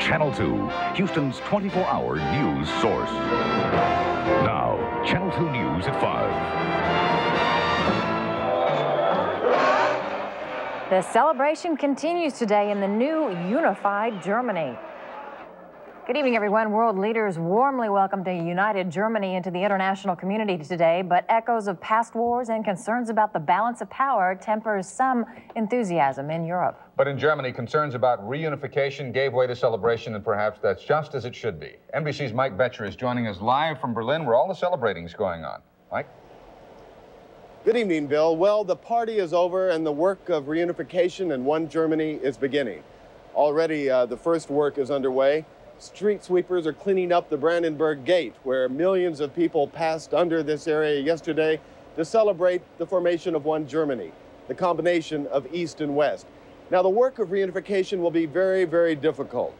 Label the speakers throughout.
Speaker 1: Channel 2, Houston's 24-hour news source. Now, Channel 2 News at 5.
Speaker 2: The celebration continues today in the new unified Germany. Good evening, everyone. World leaders warmly welcomed a united Germany into the international community today, but echoes of past wars and concerns about the balance of power tempers some enthusiasm in Europe.
Speaker 3: But in Germany, concerns about reunification gave way to celebration, and perhaps that's just as it should be. NBC's Mike Betcher is joining us live from Berlin, where all the celebrating is going on. Mike?
Speaker 4: Good evening, Bill. Well, the party is over and the work of reunification in one Germany is beginning. Already, the first work is underway. Street sweepers are cleaning up the Brandenburg Gate, where millions of people passed under this area yesterday to celebrate the formation of one Germany, the combination of East and West. Now, the work of reunification will be very, very difficult.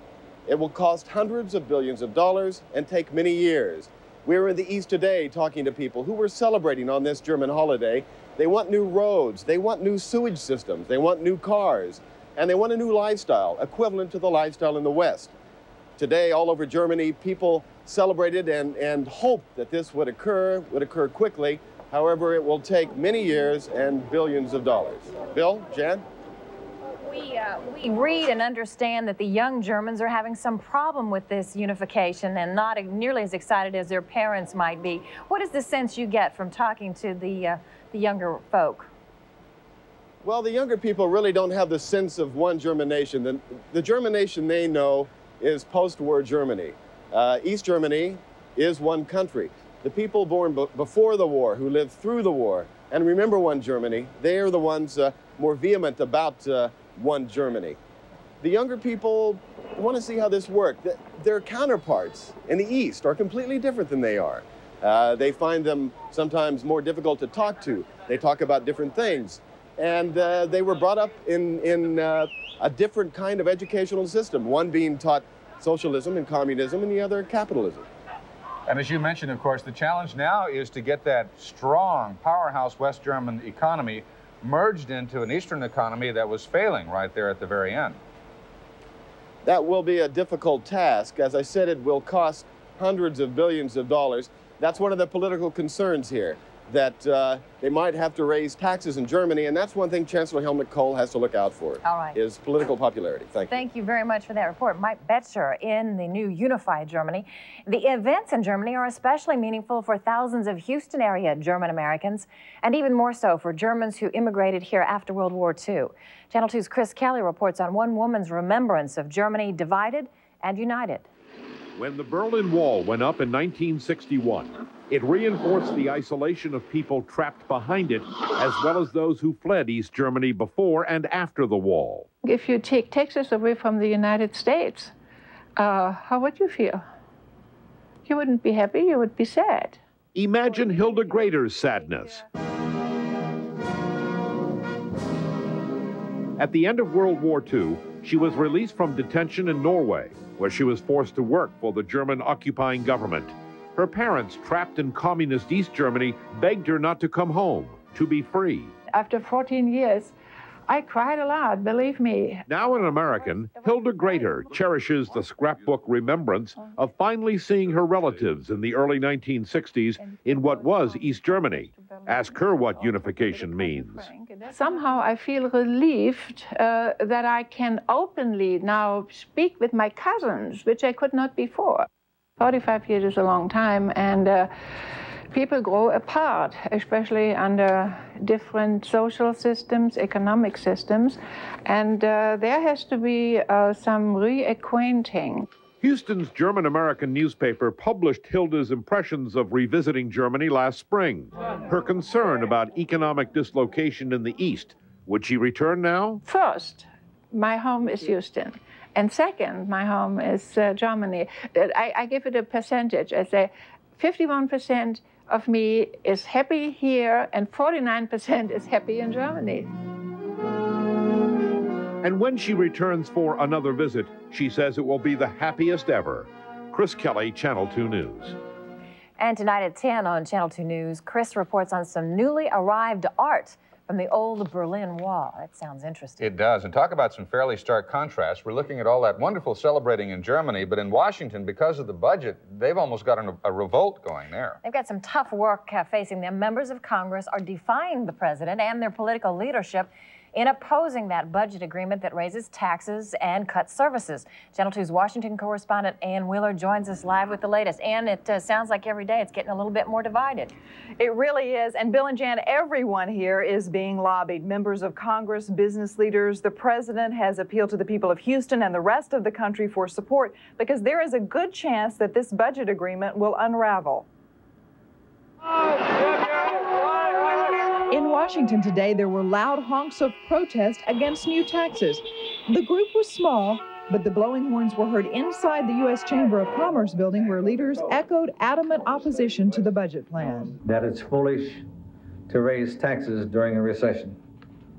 Speaker 4: It will cost hundreds of billions of dollars and take many years. We were in the East today talking to people who were celebrating on this German holiday. They want new roads, they want new sewage systems, they want new cars, and they want a new lifestyle equivalent to the lifestyle in the West. Today, all over Germany, people celebrated and hoped that this would occur quickly. However, it will take many years and billions of dollars. Bill, Jan?
Speaker 2: We read and understand that the young Germans are having some problem with this unification and not nearly as excited as their parents might be. What is the sense you get from talking to the younger folk?
Speaker 4: Well, the younger people really don't have the sense of one German nation. The German nation they know is post-war Germany. East Germany is one country. The people born before the war, who lived through the war, and remember one Germany, they are the ones more vehement about one Germany. The younger people want to see how this works. Their counterparts in the East are completely different than they are. They find them sometimes more difficult to talk to. They talk about different things. And they were brought up in a different kind of educational system, one being taught socialism and communism and the other capitalism.
Speaker 3: And as you mentioned, of course, the challenge now is to get that strong, powerhouse West German economy merged into an Eastern economy that was failing right there at the very end.
Speaker 4: That will be a difficult task. As I said, it will cost hundreds of billions of dollars. That's one of the political concerns here, that they might have to raise taxes in Germany, and that's one thing Chancellor Helmut Kohl has to look out for.
Speaker 2: All right.
Speaker 4: Is political popularity. Thank you.
Speaker 2: Thank you very much for that report. Mike Betcher in the new unified Germany. The events in Germany are especially meaningful for thousands of Houston area German Americans, and even more so for Germans who immigrated here after World War II. Channel 2's Chris Kelly reports on one woman's remembrance of Germany divided and united.
Speaker 5: When the Berlin Wall went up in 1961, it reinforced the isolation of people trapped behind it, as well as those who fled East Germany before and after the wall.
Speaker 6: If you take Texas away from the United States, how would you feel? You wouldn't be happy, you would be sad.
Speaker 5: Imagine Hilda Grader's sadness. At the end of World War II, she was released from detention in Norway, where she was forced to work for the German occupying government. Her parents, trapped in communist East Germany, begged her not to come home, to be free.
Speaker 6: After 14 years, I cried a lot, believe me.
Speaker 5: Now an American, Hilda Grader cherishes the scrapbook remembrance of finally seeing her relatives in the early 1960s in what was East Germany. Ask her what unification means.
Speaker 6: Somehow I feel relieved that I can openly now speak with my cousins, which I could not before. 45 years is a long time, and people grow apart, especially under different social systems, economic systems, and there has to be some reacquainting.
Speaker 5: Houston's German-American newspaper published Hilda's impressions of revisiting Germany last spring. Her concern about economic dislocation in the East. Would she return now?
Speaker 6: First, my home is Houston. And second, my home is Germany. I give it a percentage. I say 51% of me is happy here and 49% is happy in Germany.
Speaker 5: And when she returns for another visit, she says it will be the happiest ever. Chris Kelly, Channel 2 News.
Speaker 2: And tonight at 10 on Channel 2 News, Chris reports on some newly arrived art from the old Berlin Wall. That sounds interesting.
Speaker 3: It does. And talk about some fairly stark contrasts. We're looking at all that wonderful celebrating in Germany, but in Washington, because of the budget, they've almost got a revolt going there.
Speaker 2: They've got some tough work facing them. Members of Congress are defying the president and their political leadership in opposing that budget agreement that raises taxes and cuts services. Channel 2's Washington correspondent Ann Wheeler joins us live with the latest. Ann, it sounds like every day it's getting a little bit more divided.
Speaker 7: It really is. And Bill and Jan, everyone here is being lobbied. Members of Congress, business leaders. The president has appealed to the people of Houston and the rest of the country for support because there is a good chance that this budget agreement will unravel. In Washington today, there were loud honks of protest against new taxes. The group was small, but the blowing horns were heard inside the U.S. Chamber of Commerce building where leaders echoed adamant opposition to the budget plan.
Speaker 8: That it's foolish to raise taxes during a recession.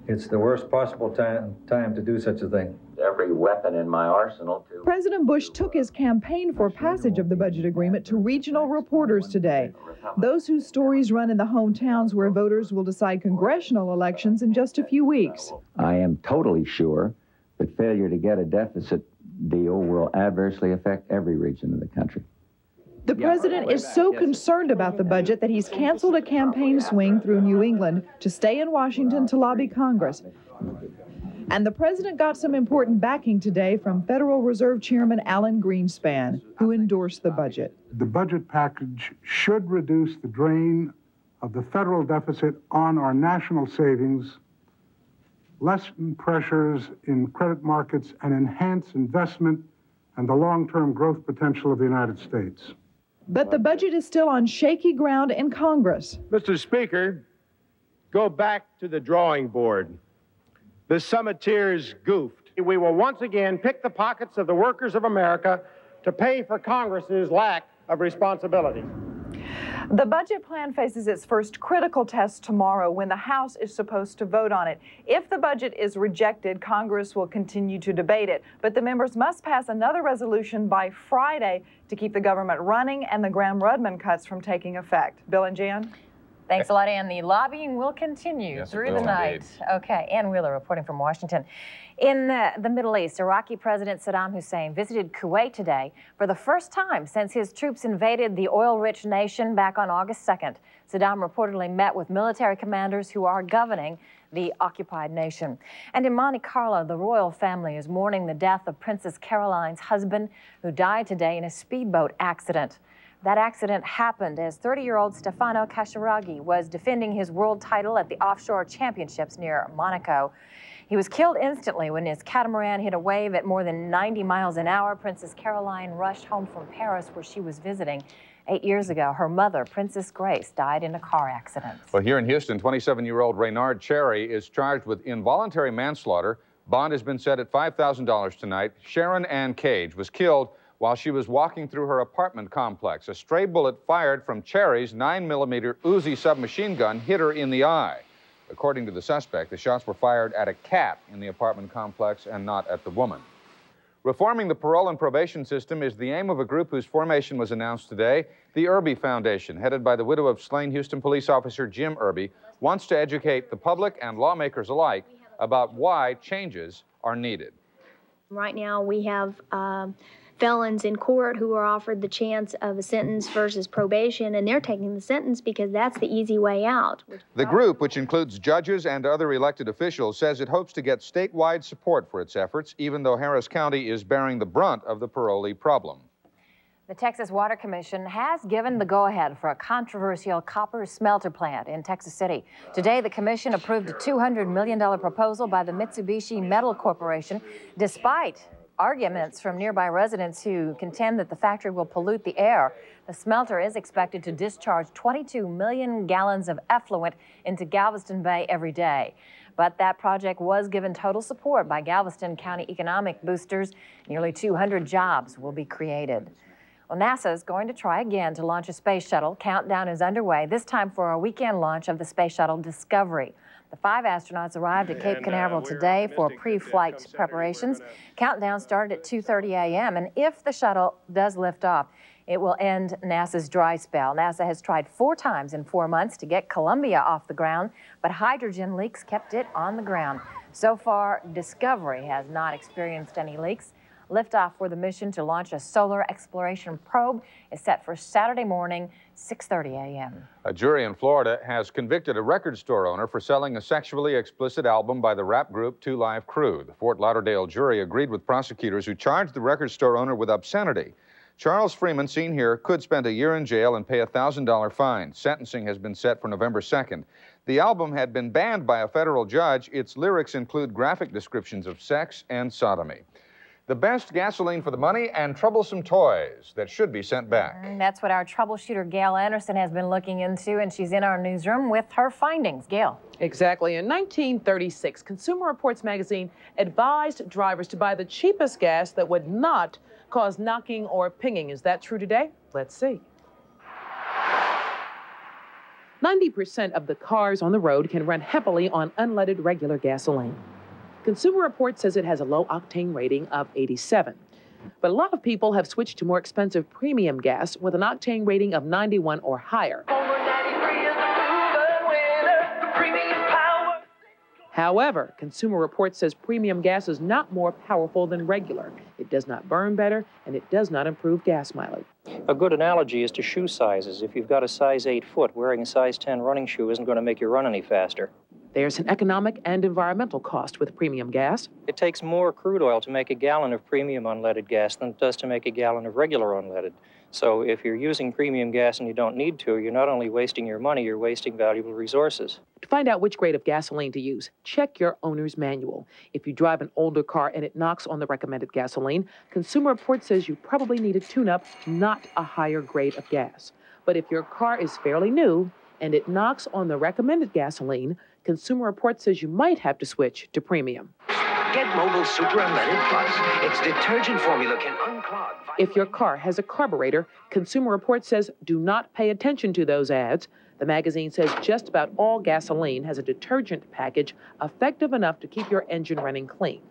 Speaker 8: It's the worst possible time to do such a thing.
Speaker 9: Every weapon in my arsenal to...
Speaker 7: President Bush took his campaign for passage of the budget agreement to regional reporters today, those whose stories run in the hometowns where voters will decide congressional elections in just a few weeks.
Speaker 9: I am totally sure that failure to get a deficit deal will adversely affect every region of the country.
Speaker 7: The president is so concerned about the budget that he's canceled a campaign swing through New England to stay in Washington to lobby Congress. And the president got some important backing today from Federal Reserve Chairman Alan Greenspan, who endorsed the budget.
Speaker 10: The budget package should reduce the drain of the federal deficit on our national savings, lessen pressures in credit markets, and enhance investment and the long-term growth potential of the United States.
Speaker 7: But the budget is still on shaky ground in Congress.
Speaker 11: Mr. Speaker, go back to the drawing board. The summiteers goofed. We will once again pick the pockets of the workers of America to pay for Congress's lack of responsibility.
Speaker 7: The budget plan faces its first critical test tomorrow when the House is supposed to vote on it. If the budget is rejected, Congress will continue to debate it. But the members must pass another resolution by Friday to keep the government running and the Graham-Rudman cuts from taking effect. Bill and Jan?
Speaker 2: Thanks a lot, Ann. The lobbying will continue through the night. Okay, Ann Wheeler reporting from Washington. In the Middle East, Iraqi President Saddam Hussein visited Kuwait today for the first time since his troops invaded the oil-rich nation back on August 2nd. Saddam reportedly met with military commanders who are governing the occupied nation. And in Monte Carlo, the royal family is mourning the death of Princess Caroline's husband, who died today in a speedboat accident. That accident happened as 30-year-old Stefano Casciaraghi was defending his world title at the offshore championships near Monaco. He was killed instantly when his catamaran hit a wave at more than 90 miles an hour. Princess Caroline rushed home from Paris, where she was visiting 8 years ago. Her mother, Princess Grace, died in a car accident.
Speaker 3: Well, here in Houston, 27-year-old Raynard Cherry is charged with involuntary manslaughter. Bond has been set at $5,000 tonight. Sharon Ann Cage was killed while she was walking through her apartment complex. A stray bullet fired from Cherry's 9mm Uzi submachine gun hit her in the eye. According to the suspect, the shots were fired at a cat in the apartment complex and not at the woman. Reforming the parole and probation system is the aim of a group whose formation was announced today. The Irby Foundation, headed by the widow of slain Houston police officer Jim Irby, wants to educate the public and lawmakers alike about why changes are needed.
Speaker 12: Right now we have felons in court who are offered the chance of a sentence versus probation, and they're taking the sentence because that's the easy way out.
Speaker 3: The group, which includes judges and other elected officials, says it hopes to get statewide support for its efforts, even though Harris County is bearing the brunt of the parolee problem.
Speaker 2: The Texas Water Commission has given the go-ahead for a controversial copper smelter plant in Texas City. Today, the commission approved a $200 million proposal by the Mitsubishi Metal Corporation, despite arguments from nearby residents who contend that the factory will pollute the air. The smelter is expected to discharge 22 million gallons of effluent into Galveston Bay every day. But that project was given total support by Galveston County economic boosters. Nearly 200 jobs will be created. Well, NASA is going to try again to launch a space shuttle. Countdown is underway, this time for a weekend launch of the space shuttle Discovery. The 5 astronauts arrived at Cape Canaveral today for pre-flight preparations. Countdown started at 2:30 a.m. And if the shuttle does lift off, It will end NASA's dry spell. NASA has tried 4 times in 4 months to get Columbia off the ground, but hydrogen leaks kept it on the ground. So far, Discovery has not experienced any leaks. Liftoff for the mission to launch a solar exploration probe is set for Saturday morning, 6:30 a.m.
Speaker 3: A jury in Florida has convicted a record store owner for selling a sexually explicit album by the rap group 2 Live Crew. The Fort Lauderdale jury agreed with prosecutors who charged the record store owner with obscenity. Charles Freeman, seen here, could spend a year in jail and pay a $1,000 fine. Sentencing has been set for November 2nd. The album had been banned by a federal judge. Its lyrics include graphic descriptions of sex and sodomy. The best gasoline for the money and troublesome toys that should be sent back.
Speaker 2: That's what our troubleshooter Gail Anderson has been looking into, and she's in our newsroom with her findings. Gail.
Speaker 13: Exactly. In 1936, Consumer Reports magazine advised drivers to buy the cheapest gas that would not cause knocking or pinging. Is that true today? Let's see. 90% of the cars on the road can run heavily on unleaded regular gasoline. Consumer Reports says it has a low-octane rating of 87. But a lot of people have switched to more expensive premium gas with an octane rating of 91 or higher. However, Consumer Reports says premium gas is not more powerful than regular. It does not burn better, and it does not improve gas mileage.
Speaker 14: A good analogy is to shoe sizes. If you've got a size 8 foot, wearing a size 10 running shoe isn't going to make you run any faster.
Speaker 13: There's an economic and environmental cost with premium gas.
Speaker 14: It takes more crude oil to make a gallon of premium unleaded gas than it does to make a gallon of regular unleaded. So if you're using premium gas and you don't need to, you're not only wasting your money, you're wasting valuable resources.
Speaker 13: To find out which grade of gasoline to use, check your owner's manual. If you drive an older car and it knocks on the recommended gasoline, Consumer Reports says you probably need a tune-up, not a higher grade of gas. But if your car is fairly new and it knocks on the recommended gasoline, Consumer Reports says you might have to switch to premium.
Speaker 15: Get Mobile Super Unleaded Plus. Its detergent formula can unclog.
Speaker 13: If your car has a carburetor, Consumer Reports says do not pay attention to those ads. The magazine says just about all gasoline has a detergent package effective enough to keep your engine running clean.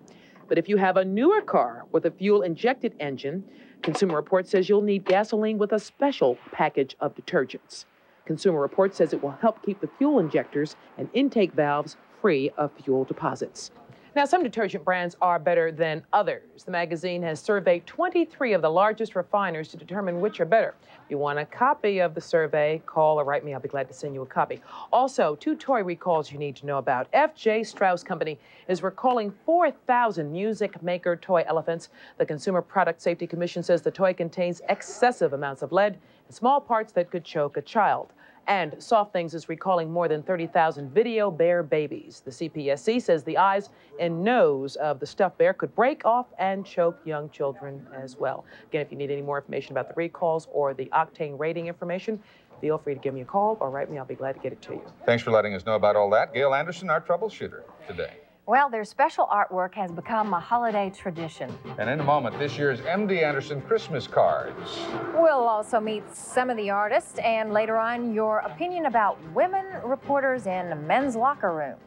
Speaker 13: But if you have a newer car with a fuel-injected engine, Consumer Reports says you'll need gasoline with a special package of detergents. Consumer Reports says it will help keep the fuel injectors and intake valves free of fuel deposits. Now, some detergent brands are better than others. The magazine has surveyed 23 of the largest refiners to determine which are better. If you want a copy of the survey, call or write me. I'll be glad to send you a copy. Also, 2 toy recalls you need to know about. F.J. Strauss Company is recalling 4,000 Music Maker toy elephants. The Consumer Product Safety Commission says the toy contains excessive amounts of lead and small parts that could choke a child. And Soft Things is recalling more than 30,000 video bear babies. The CPSC says the eyes and nose of the stuffed bear could break off and choke young children as well. Again, if you need any more information about the recalls or the octane rating information, feel free to give me a call or write me. I'll be glad to get it to you.
Speaker 3: Thanks for letting us know about all that. Gail Anderson, our troubleshooter today.
Speaker 2: Well, their special artwork has become a holiday tradition.
Speaker 3: And in a moment, this year's M.D. Anderson Christmas cards.
Speaker 2: We'll also meet some of the artists, and later on, your opinion about women reporters in men's locker rooms.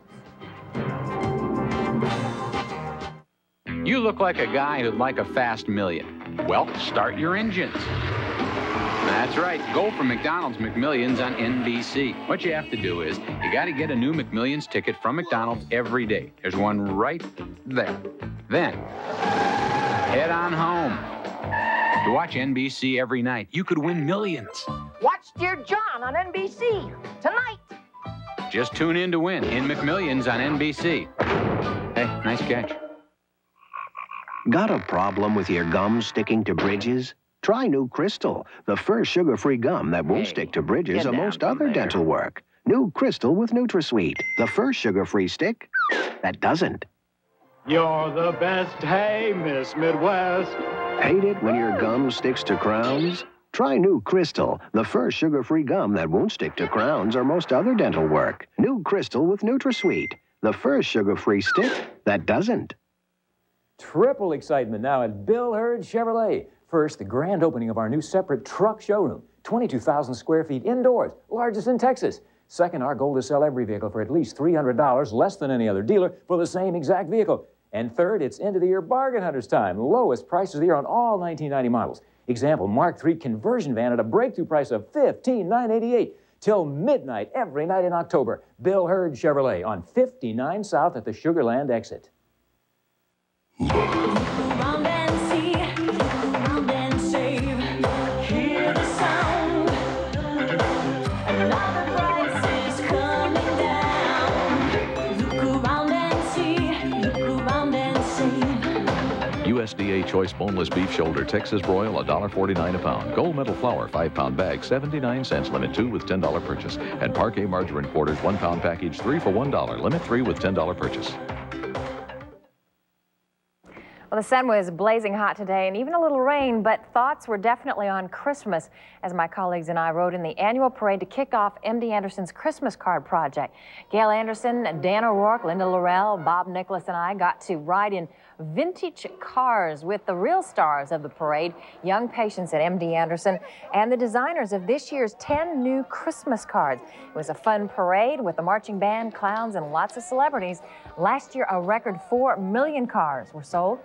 Speaker 16: You look like a guy who'd like a fast million. Well, start your engines. That's right. Go for McDonald's McMillions on NBC. What you have to do is, you got to get a new McMillions ticket from McDonald's every day. There's one right there. Then, head on home. To watch NBC every night, you could win millions.
Speaker 17: Watch Dear John on NBC tonight.
Speaker 16: Just tune in to win in McMillions on NBC. Hey, nice catch.
Speaker 18: Got a problem with your gum sticking to bridges? Try New Crystal, the first sugar-free gum that won't stick to bridges or most other dental work. New Crystal with NutraSweet, the first sugar-free stick that doesn't.
Speaker 11: You're the best, hey, Miss Midwest.
Speaker 18: Hate it when your gum sticks to crowns? Try New Crystal, the first sugar-free gum that won't stick to crowns or most other dental work. New Crystal with NutraSweet, the first sugar-free stick that doesn't.
Speaker 19: Triple excitement now at Bill Hurd Chevrolet. First, the grand opening of our new separate truck showroom. 22,000 square feet indoors, largest in Texas. Second, our goal to sell every vehicle for at least $300 less than any other dealer for the same exact vehicle. And third, it's end of the year bargain hunters time. Lowest prices of the year on all 1990 models. Example, Mark III conversion van at a breakthrough price of $15,988 till midnight every night in October. Bill Hurd Chevrolet on 59 South at the Sugar Land exit.
Speaker 20: USDA choice boneless beef shoulder, Texas broil, $1.49 a pound. Gold medal flour, 5-pound bag, 79 cents. Limit 2 with $10 purchase. And Parquet margarine quarters, 1-pound package, 3 for $1. Limit 3 with $10 purchase.
Speaker 2: Well, the sun was blazing hot today and even a little rain, but thoughts were definitely on Christmas as my colleagues and I rode in the annual parade to kick off MD Anderson's Christmas card project. Gail Anderson, Dan O'Rourke, Linda Laurel, Bob Nicholas, and I got to ride in vintage cars with the real stars of the parade, young patients at MD Anderson, and the designers of this year's 10 new Christmas cards. It was a fun parade with the marching band, clowns, and lots of celebrities. Last year, a record 4 million cars were sold,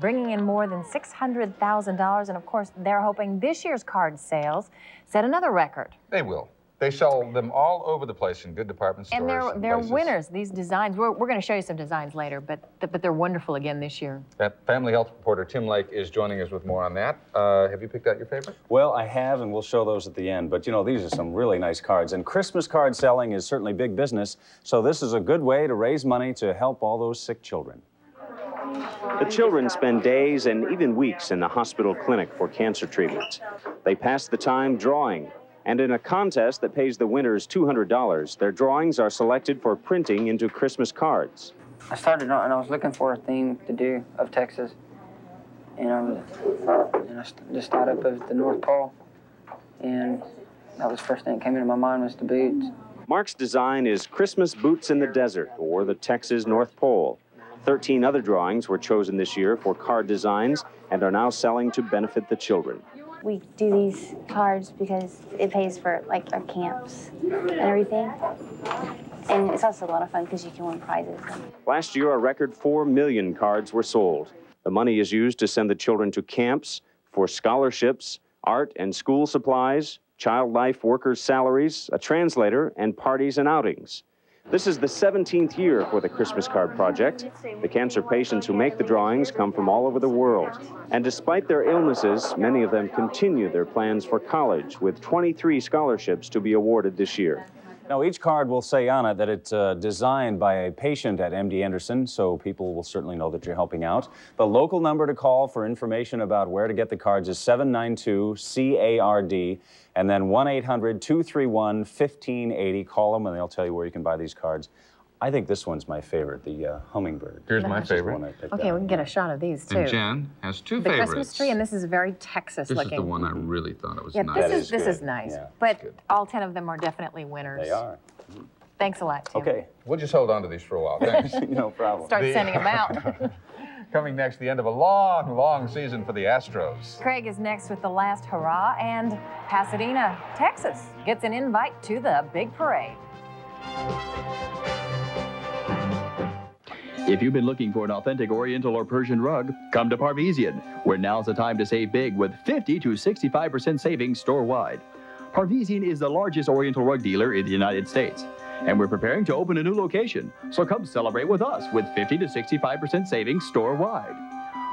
Speaker 2: bringing in more than $600,000. And of course, they're hoping this year's card sales set another record.
Speaker 3: They will. They sell them all over the place in good department stores.
Speaker 2: And they're winners, these designs. We're going to show you some designs later, but they're wonderful again this year.
Speaker 3: That Family Health reporter Tim Lake is joining us with more on that. Have you picked out your favorite?
Speaker 21: Well, I have, and we'll show those at the end. But, you know, these are some really nice cards. And Christmas card selling is certainly big business, so this is a good way to raise money to help all those sick children.
Speaker 22: The children spend days and even weeks in the hospital clinic for cancer treatment. They pass the time drawing, and in a contest that pays the winners $200, their drawings are selected for printing into Christmas cards.
Speaker 23: I started and I was looking for a theme to do of Texas, and I just thought up of the North Pole, and that was the first thing that came into my mind was the boots.
Speaker 22: Mark's design is Christmas boots in the desert, or the Texas North Pole. 13 other drawings were chosen this year for card designs and are now selling to benefit the children.
Speaker 24: We do these cards because it pays for like our camps and everything. And it's also a lot of fun because you can win prizes.
Speaker 22: Last year, a record 4 million cards were sold. The money is used to send the children to camps, for scholarships, art and school supplies, child life workers' salaries, a translator, and parties and outings. This is the 17th year for the Christmas Card Project. The cancer patients who make the drawings come from all over the world. And despite their illnesses, many of them continue their plans for college, with 23 scholarships to be awarded this year.
Speaker 21: Now, each card will say on it that it's designed by a patient at MD Anderson, so people will certainly know that you're helping out. The local number to call for information about where to get the cards is 792-CARD, and then 1-800-231-1580. Call them, and they'll tell you where you can buy these cards. I think this one's my favorite, the hummingbird.
Speaker 3: Here's my favorite.
Speaker 2: Okay, we can get a shot of these, too.
Speaker 3: And Jen has two favorites.
Speaker 2: The Christmas tree, and this is very Texas-looking.
Speaker 3: This is the one I really thought it was nice.
Speaker 2: This is nice. Yeah, but all 10 of them are definitely winners.
Speaker 21: They are.
Speaker 2: Thanks a lot, Tim.
Speaker 3: Okay. We'll just hold on to these for a while. Thanks.
Speaker 21: No problem.
Speaker 2: Start sending them out.
Speaker 3: Coming next, the end of a long, long season for the Astros.
Speaker 2: Craig is next with the last hurrah, and Pasadena, Texas gets an invite to the big parade.
Speaker 25: If you've been looking for an authentic Oriental or Persian rug, come to Parvizian, where now's the time to save big with 50 to 65% savings store-wide. Parvizian is the largest Oriental rug dealer in the United States, and we're preparing to open a new location, so come celebrate with us with 50 to 65% savings store-wide.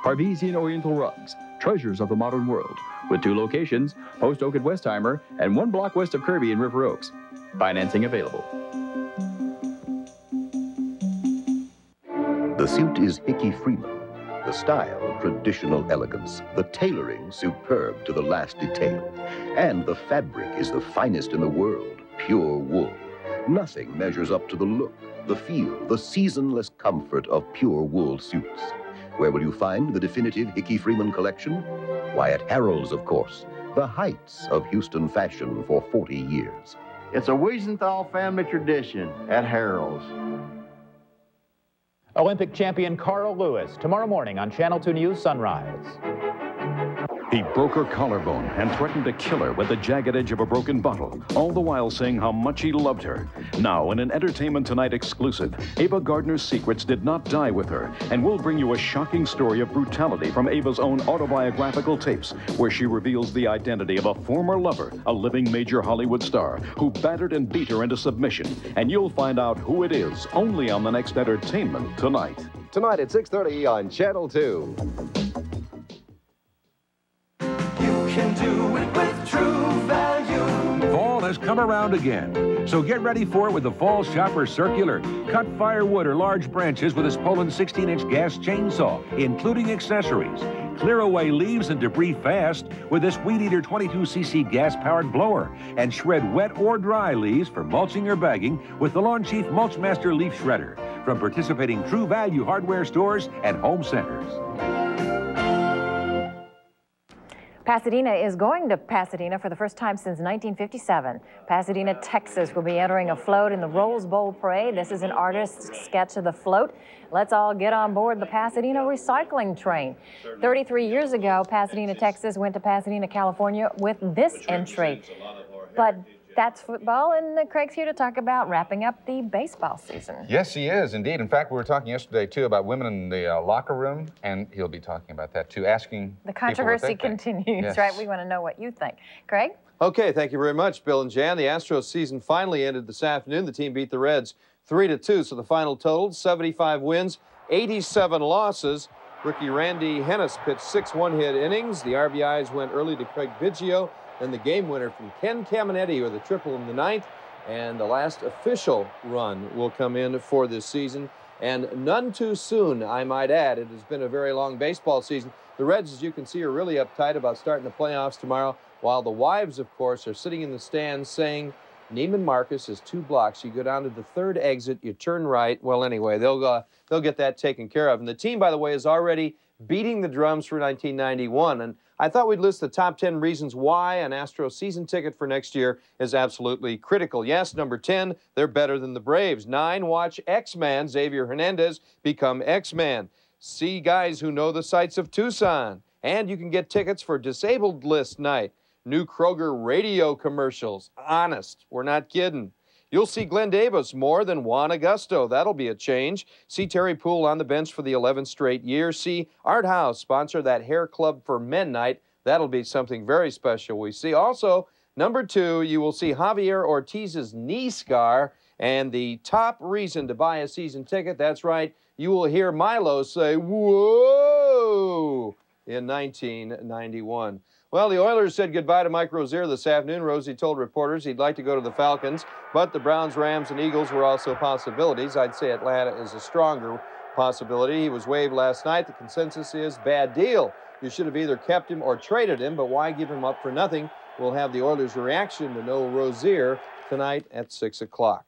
Speaker 25: Parvizian Oriental Rugs, treasures of the modern world, with 2 locations, Post Oak at Westheimer and 1 block west of Kirby in River Oaks. Financing available.
Speaker 26: The suit is Hickey Freeman. The style, traditional elegance. The tailoring, superb to the last detail. And the fabric is the finest in the world, pure wool. Nothing measures up to the look, the feel, the seasonless comfort of pure wool suits. Where will you find the definitive Hickey Freeman collection? Why, at Harold's, of course. The heights of Houston fashion for 40 years.
Speaker 27: It's a Wiesenthal family tradition at Harold's.
Speaker 28: Olympic champion Carl Lewis, tomorrow morning on Channel 2 News Sunrise.
Speaker 20: He broke her collarbone and threatened to kill her with the jagged edge of a broken bottle, all the while saying how much he loved her. Now, in an Entertainment Tonight exclusive, Ava Gardner's secrets did not die with her, and we'll bring you a shocking story of brutality from Ava's own autobiographical tapes, where she reveals the identity of a former lover, a living major Hollywood star, who battered and beat her into submission. And you'll find out who it is only on the next Entertainment Tonight.
Speaker 1: Tonight at 6:30 on Channel 2.
Speaker 4: Can do it with True Value.
Speaker 5: Fall has come around again, so get ready for it with the Fall Shopper Circular. Cut firewood or large branches with this Poland 16-inch gas chainsaw, including accessories. Clear away leaves and debris fast with this Weed Eater 22cc gas-powered blower. And shred wet or dry leaves for mulching or bagging with the Lawn Chief Mulch Master Leaf Shredder from participating True Value hardware stores and home centers.
Speaker 2: Pasadena is going to Pasadena for the first time since 1957. Pasadena, Texas will be entering a float in the Rose Bowl Parade. This is an artist's sketch of the float. Let's all get on board the Pasadena recycling train. 33 years ago, Pasadena, Texas went to Pasadena, California with this entry. But that's football, and Craig's here to talk about wrapping up the baseball season.
Speaker 3: Yes, he is, indeed. In fact, we were talking yesterday, too, about women in the locker room, and he'll be talking about that, too, asking
Speaker 2: the controversy continues,
Speaker 3: yes.
Speaker 2: Right? We want to know what you think. Craig?
Speaker 6: Okay, thank you very much, Bill and Jan. The Astros season finally ended this afternoon. The team beat the Reds 3-2, so the final totaled 75 wins, 87 losses. Rookie Randy Hennis pitched 6 one-hit innings. The RBIs went early to Craig Biggio. Then the game winner from Ken Caminetti with a triple in the ninth. And the last official run will come in for this season. And none too soon, I might add. It has been a very long baseball season. The Reds, as you can see, are really uptight about starting the playoffs tomorrow, while the wives, of course, are sitting in the stands saying, Neiman Marcus is 2 blocks. You go down to the 3rd exit, you turn right. Well, anyway, they'll get that taken care of. And the team, by the way, is already beating the drums for 1991. And I thought we'd list the top 10 reasons why an Astro season ticket for next year is absolutely critical. Yes, number 10, they're better than the Braves. 9, watch X-Man, Xavier Hernandez, become X-Man. See guys who know the sights of Tucson. And you can get tickets for Disabled List Night. New Kroger radio commercials. Honest, we're not kidding. You'll see Glenn Davis more than Juan Augusto. That'll be a change. See Terry Poole on the bench for the 11th straight year. See Art House sponsor that hair club for men night. That'll be something very special. We see also, number 2, you will see Javier Ortiz's knee scar. And the top reason to buy a season ticket, that's right, you will hear Milo say, whoa, in 1991. Well, the Oilers said goodbye to Mike Rozier this afternoon. Rosie told reporters he'd like to go to the Falcons, but the Browns, Rams, and Eagles were also possibilities. I'd say Atlanta is a stronger possibility. He was waived last night. The consensus is bad deal. You should have either kept him or traded him, but why give him up for nothing? We'll have the Oilers' reaction to no Rozier tonight at 6 o'clock.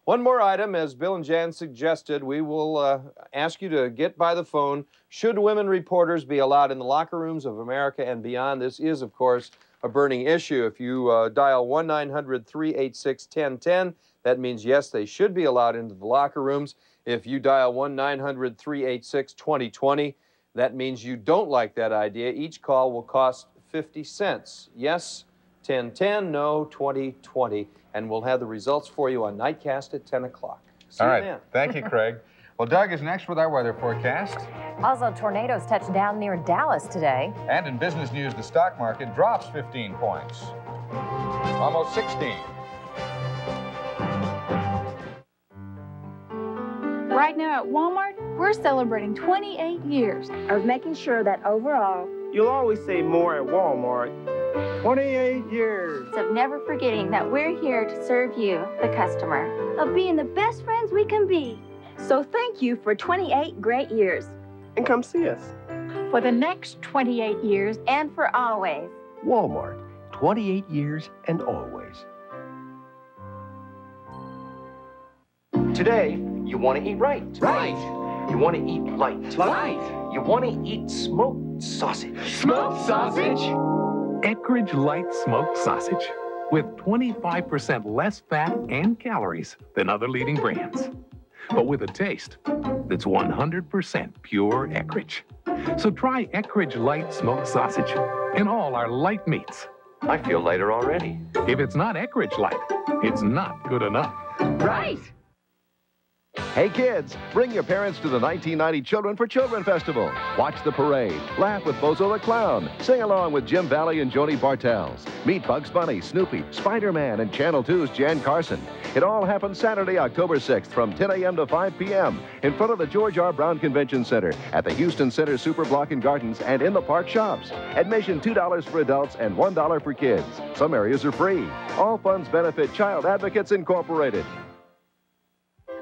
Speaker 6: One more item, as Bill and Jan suggested, we will ask you to get by the phone. Should women reporters be allowed in the locker rooms of America and beyond? This is, of course, a burning issue. If you dial 1-900-386-1010, that means yes, they should be allowed into the locker rooms. If you dial 1-900-386-2020, that means you don't like that idea. Each call will cost 50 cents. Yes, 1010, no, 2020. And we'll have the results for you on Nightcast at 10 o'clock.
Speaker 3: All right. Thank you, Craig. Well, Doug is next with our weather forecast.
Speaker 2: Also, tornadoes touched down near Dallas today.
Speaker 3: And in business news, the stock market drops 15 points. Almost 16.
Speaker 8: Right now at Walmart, we're celebrating 28 years of making sure that overall,
Speaker 11: you'll always save more at Walmart. 28 years.
Speaker 8: Of never forgetting that we're here to serve you, the customer. Of being the best friends we can be. So thank you for 28 great years.
Speaker 11: And come see us.
Speaker 8: For the next 28 years. And for always.
Speaker 26: Walmart, 28 years and always.
Speaker 15: Today, you want to eat right.
Speaker 17: Right.
Speaker 15: You want to eat light.
Speaker 17: Light.
Speaker 15: You want to eat smoked sausage.
Speaker 17: Smoked sausage?
Speaker 9: Eckrich Light Smoked Sausage with 25% less fat and calories than other leading brands. but with a taste that's 100% pure Eckrich. So try Eckrich Light Smoked Sausage in all our light meats.
Speaker 15: I feel lighter already.
Speaker 9: If it's not Eckrich Light, it's not good enough.
Speaker 17: Right.
Speaker 1: Hey kids, bring your parents to the 1990 Children for Children Festival. Watch the parade, laugh with Bozo the Clown, sing along with Jim Valley and Joni Bartels, meet Bugs Bunny, Snoopy, Spider-Man, and Channel 2's Jan Carson. It all happens Saturday, October 6th from 10 a.m. to 5 p.m. in front of the George R. Brown Convention Center at the Houston Center Super Block and Gardens and in the park shops. Admission $2 for adults and $1 for kids. Some areas are free. All funds benefit Child Advocates Incorporated.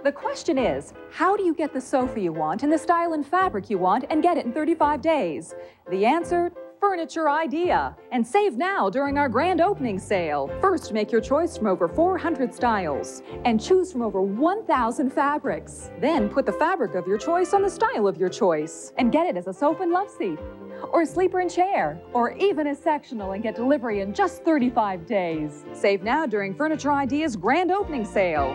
Speaker 7: The question is, how do you get the sofa you want in the style and fabric you want and get it in 35 days? The answer? Furniture Idea. And save now during our grand opening sale. First, make your choice from over 400 styles and choose from over 1,000 fabrics. Then put the fabric of your choice on the style of your choice and get it as a sofa and love seat, or a sleeper and chair, or even a sectional and get delivery in just 35 days. Save now during Furniture Idea's grand opening sale.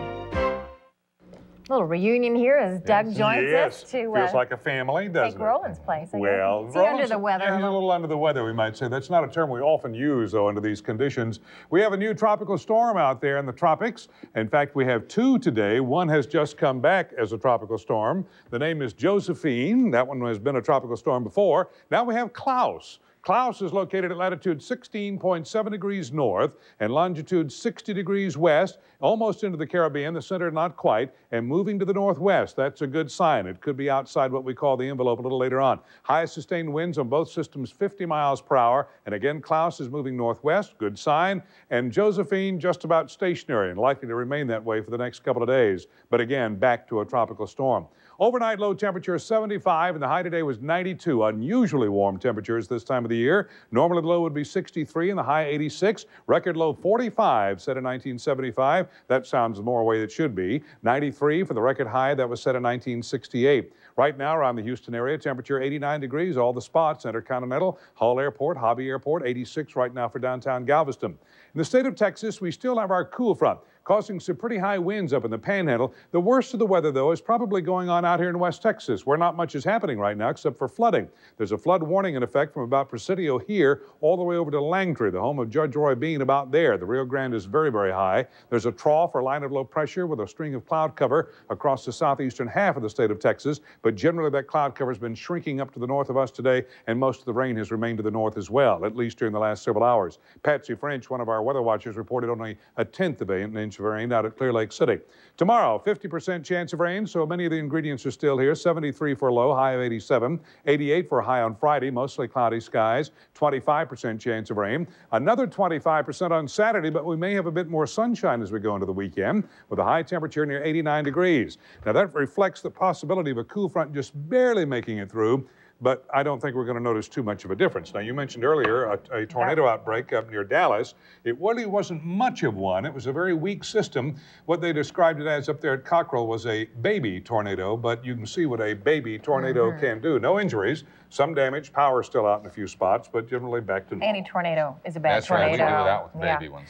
Speaker 2: Little reunion here as Doug joins us to
Speaker 10: feels like a family, doesn't
Speaker 2: take
Speaker 10: it?
Speaker 2: Roland's place.
Speaker 10: Well,
Speaker 2: is he under the weather?
Speaker 10: Yeah, he's a little under the weather, we might say. That's not a term we often use, though, under these conditions. We have a new tropical storm out there in the tropics. In fact, we have two today. One has just come back as a tropical storm. The name is Josephine. That one has been a tropical storm before. Now we have Klaus. Klaus is located at latitude 16.7 degrees north and longitude 60 degrees west, almost into the Caribbean, the center not quite, and moving to the northwest. That's a good sign. It could be outside what we call the envelope a little later on. Highest sustained winds on both systems 50 miles per hour. And again, Klaus is moving northwest, good sign. And Josephine just about stationary and likely to remain that way for the next couple of days. But again, back to a tropical storm. Overnight low temperature 75 and the high today was 92. Unusually warm temperatures this time of the year. Normally the low would be 63 and the high 86. Record low 45 set in 1975. That sounds more way it should be. 93 for the record high that was set in 1968. Right now around the Houston area, temperature 89 degrees, all the spots, Intercontinental, Hull Airport, Hobby Airport, 86 right now for downtown Galveston. In the state of Texas, we still have our cool front, causing some pretty high winds up in the Panhandle. The worst of the weather, though, is probably going on out here in West Texas, where not much is happening right now except for flooding. There's a flood warning in effect from about Presidio here all the way over to Langtry, the home of Judge Roy Bean, about there. The Rio Grande is very, very high. There's a trough or line of low pressure with a string of cloud cover across the southeastern half of the state of Texas, but generally that cloud cover has been shrinking up to the north of us today, and most of the rain has remained to the north as well, at least during the last several hours. Patsy French, one of our weather watchers, reported only a tenth of an inch of rain out at Clear Lake City. Tomorrow, 50% chance of rain, so many of the ingredients are still here. 73 for a low, high of 87. 88 for a high on Friday, mostly cloudy skies. 25% chance of rain. Another 25% on Saturday, but we may have a bit more sunshine as we go into the weekend, with a high temperature near 89 degrees. Now that reflects the possibility of a cool front just barely making it through, but I don't think we're going to notice too much of a difference. Now, you mentioned earlier a tornado outbreak up near Dallas. It really wasn't much of one. It was a very weak system. What they described it as up there at Cockrell was a baby tornado, but you can see what a baby tornado can do. No injuries, some damage, power still out in a few spots, but generally back to normal.
Speaker 2: Any tornado is a bad tornado.
Speaker 3: That's right, we do that with baby ones.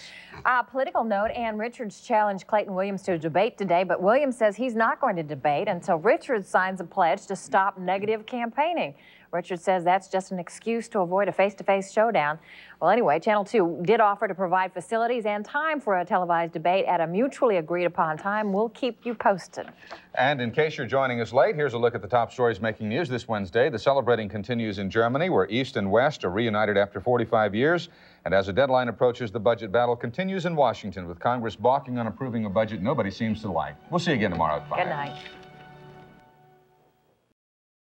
Speaker 2: Political note, Ann Richards challenged Clayton Williams to a debate today, but Williams says he's not going to debate until Richards signs a pledge to stop negative campaigning. Richards says that's just an excuse to avoid a face-to-face showdown. Well, anyway, Channel 2 did offer to provide facilities and time for a televised debate at a mutually agreed-upon time. We'll keep you posted.
Speaker 3: And in case you're joining us late, here's a look at the top stories making news this Wednesday. The celebrating continues in Germany, where East and West are reunited after 45 years. And as a deadline approaches, the budget battle continues in Washington, with Congress balking on approving a budget nobody seems to like. We'll see you again tomorrow at 5.
Speaker 2: Good night.